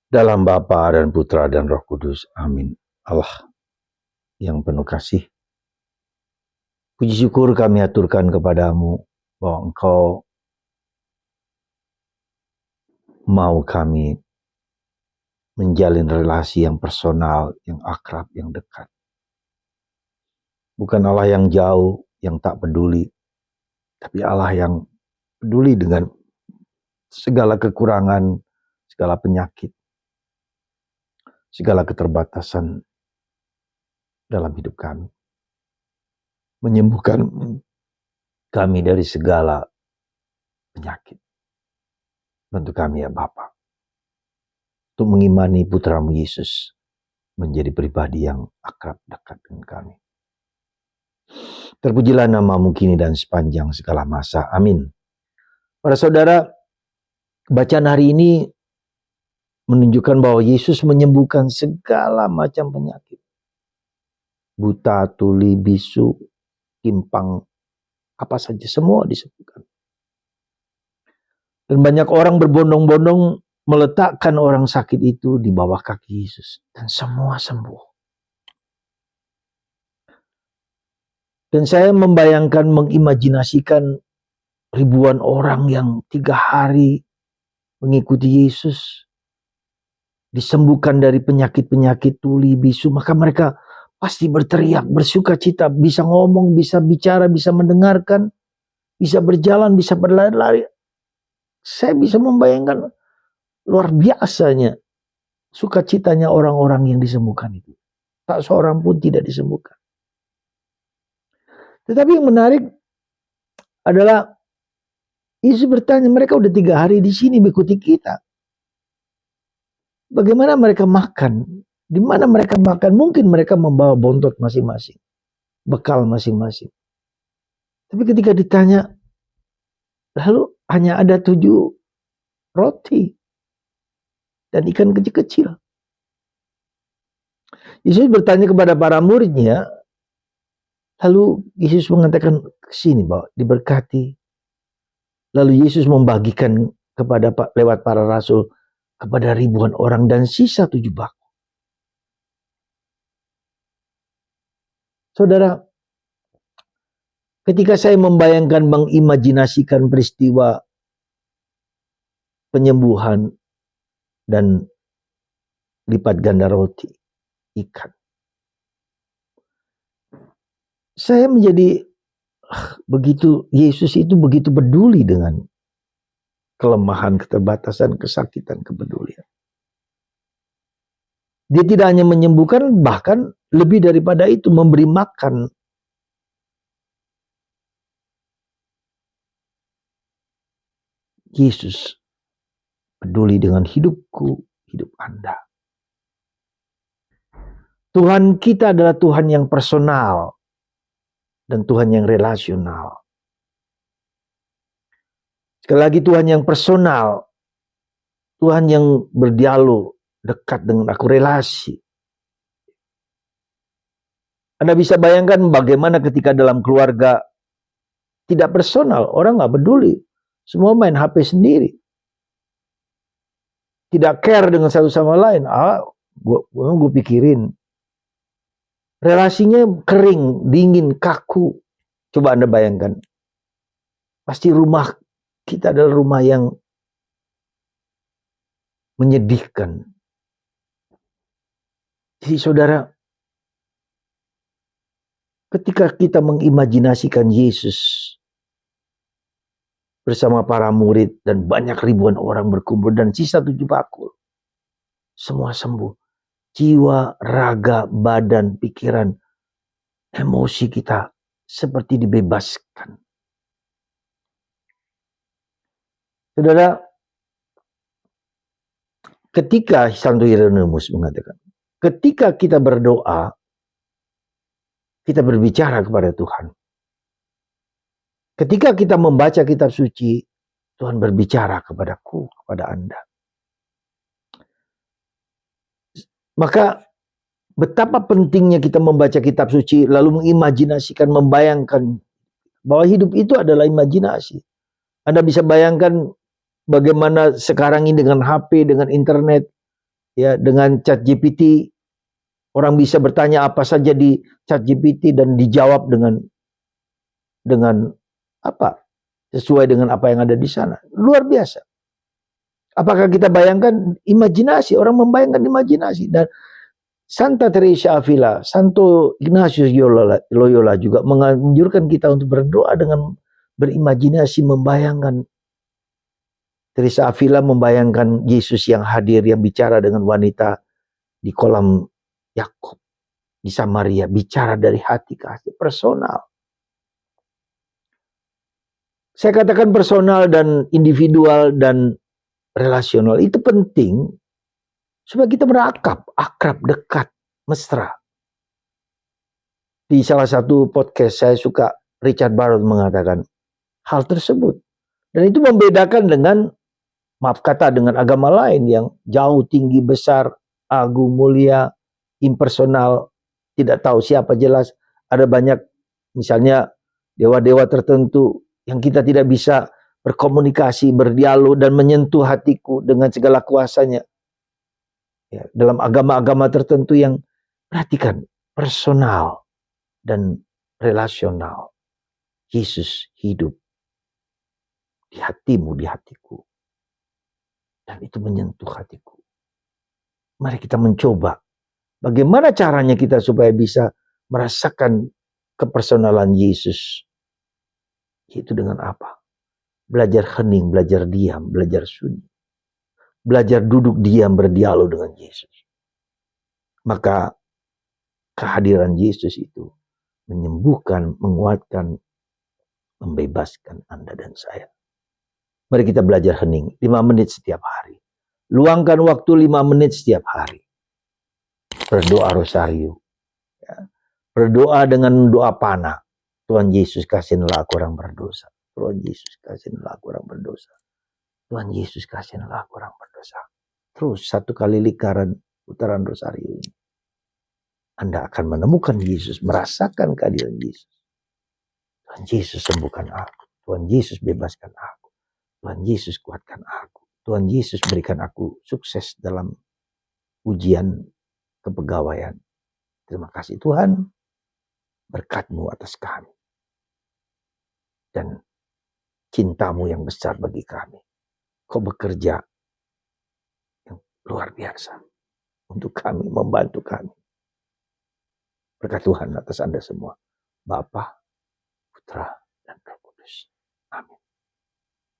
Dalam Bapa dan Putra dan Roh Kudus. Amin. Allah yang penuh kasih, puji syukur kami aturkan kepadamu bahwa Engkau mau kami menjalin relasi yang personal, yang akrab, yang dekat. Bukan Allah yang jauh, yang tak peduli, tapi Allah yang peduli dengan segala kekurangan, segala penyakit, segala keterbatasan dalam hidup kami. Menyembuhkan kami dari segala penyakit. Bantu kami ya Bapa, untuk mengimani putramu Yesus menjadi pribadi yang akrab dekat dengan kami. Terpujilah namamu kini dan sepanjang segala masa. Amin. Para saudara, bacaan hari ini menunjukkan bahwa Yesus menyembuhkan segala macam penyakit. Buta, tuli, bisu, timpang, apa saja semua disembuhkan. Dan banyak orang berbondong-bondong meletakkan orang sakit itu di bawah kaki Yesus. Dan semua sembuh. Dan saya membayangkan, mengimajinasikan ribuan orang yang 3 hari mengikuti Yesus, disembuhkan dari penyakit-penyakit tuli, bisu, maka mereka pasti berteriak, bersuka cita, bisa ngomong, bisa bicara, bisa mendengarkan, bisa berjalan, bisa berlari-lari. Saya bisa membayangkan luar biasanya sukacitanya orang-orang yang disembuhkan itu. Tak seorang pun tidak disembuhkan. Tetapi yang menarik adalah Yesus bertanya, mereka udah 3 hari di sini mengikuti kita. Bagaimana mereka makan? Di mana mereka makan? Mungkin mereka membawa bontot masing-masing, bekal masing-masing. Tapi ketika ditanya, lalu hanya ada 7 roti dan ikan kecil-kecil. Yesus bertanya kepada para muridnya, lalu Yesus mengatakan, kesini bahwa diberkati. Lalu Yesus membagikan kepada lewat para rasul kepada ribuan orang dan sisa 7 bakul. Saudara, ketika saya membayangkan, mengimajinasikan peristiwa penyembuhan dan lipat ganda roti, ikan, saya menjadi begitu, Yesus itu begitu peduli dengan kelemahan, keterbatasan, kesakitan, kepedulian. Dia tidak hanya menyembuhkan, bahkan lebih daripada itu, memberi makan. Yesus peduli dengan hidupku, hidup Anda. Tuhan kita adalah Tuhan yang personal dan Tuhan yang relasional. Sekali lagi, Tuhan yang personal, Tuhan yang berdialog, dekat dengan aku, relasi. Anda bisa bayangkan bagaimana ketika dalam keluarga tidak personal, orang gak peduli, semua main HP sendiri, tidak care dengan satu sama lain. Gue pikirin, relasinya kering, dingin, kaku. Coba Anda bayangkan, pasti rumah kita adalah rumah yang menyedihkan. Jadi saudara, ketika kita mengimajinasikan Yesus bersama para murid dan banyak ribuan orang berkumpul dan sisa 7 bakul, semua sembuh. Jiwa, raga, badan, pikiran, emosi kita seperti dibebaskan. Saudara, ketika Santo Hieronymus mengatakan, ketika kita berdoa, kita berbicara kepada Tuhan. Ketika kita membaca kitab suci, Tuhan berbicara kepadaku, kepada Anda. Maka betapa pentingnya kita membaca kitab suci, lalu mengimajinasikan, membayangkan bahwa hidup itu adalah imajinasi. Anda bisa bayangkan bagaimana sekarang ini dengan HP, dengan internet, Ya, dengan ChatGPT orang bisa bertanya apa saja di ChatGPT dan dijawab dengan apa? Sesuai dengan apa yang ada di sana. Luar biasa. Apakah kita bayangkan imajinasi, orang membayangkan imajinasi. Dan Santa Teresa Avila, Santo Ignatius Loyola juga menganjurkan kita untuk berdoa dengan berimajinasi, membayangkan. Teresa Avila membayangkan Yesus yang hadir, yang bicara dengan wanita di kolam Yakub di Samaria, bicara dari hati ke hati, personal. Saya katakan personal dan individual dan relasional itu penting supaya kita berakap, akrab, dekat, mesra. Di salah satu podcast saya suka Richard Barrett mengatakan hal tersebut. Dan itu membedakan dengan, maaf kata, dengan agama lain yang jauh, tinggi, besar, agung, mulia, impersonal, tidak tahu siapa jelas. Ada banyak misalnya dewa-dewa tertentu yang kita tidak bisa berkomunikasi, berdialog, dan menyentuh hatiku dengan segala kuasanya. Ya, dalam agama-agama tertentu yang, perhatikan, personal dan relasional. Yesus hidup di hatimu, di hatiku. Dan itu menyentuh hatiku. Mari kita mencoba. Bagaimana caranya kita supaya bisa merasakan kepersonalan Yesus? Itu dengan apa? Belajar hening, belajar diam, belajar sunyi. Belajar duduk diam berdialog dengan Yesus. Maka kehadiran Yesus itu menyembuhkan, menguatkan, membebaskan Anda dan saya. Mari kita belajar hening 5 menit setiap hari. Luangkan waktu 5 menit setiap hari. Berdoa rosario. Ya. Berdoa dengan doa panah. Tuhan Yesus, kasihilah aku orang berdosa. Tuhan Yesus, kasihilah aku orang berdosa. Tuhan Yesus, kasihilah aku orang berdosa. Terus 1 kali lingkaran putaran rosario ini. Anda akan menemukan Yesus, merasakan kehadiran Yesus. Tuhan Yesus, sembuhkan aku. Tuhan Yesus, bebaskan aku. Tuhan Yesus, kuatkan aku. Tuhan Yesus, berikan aku sukses dalam ujian kepegawaian. Terima kasih Tuhan, berkat-Mu atas kami. Dan cinta-Mu yang besar bagi kami. Kau bekerja yang luar biasa untuk kami, membantu kami. Berkat Tuhan atas Anda semua. Bapa, Putra,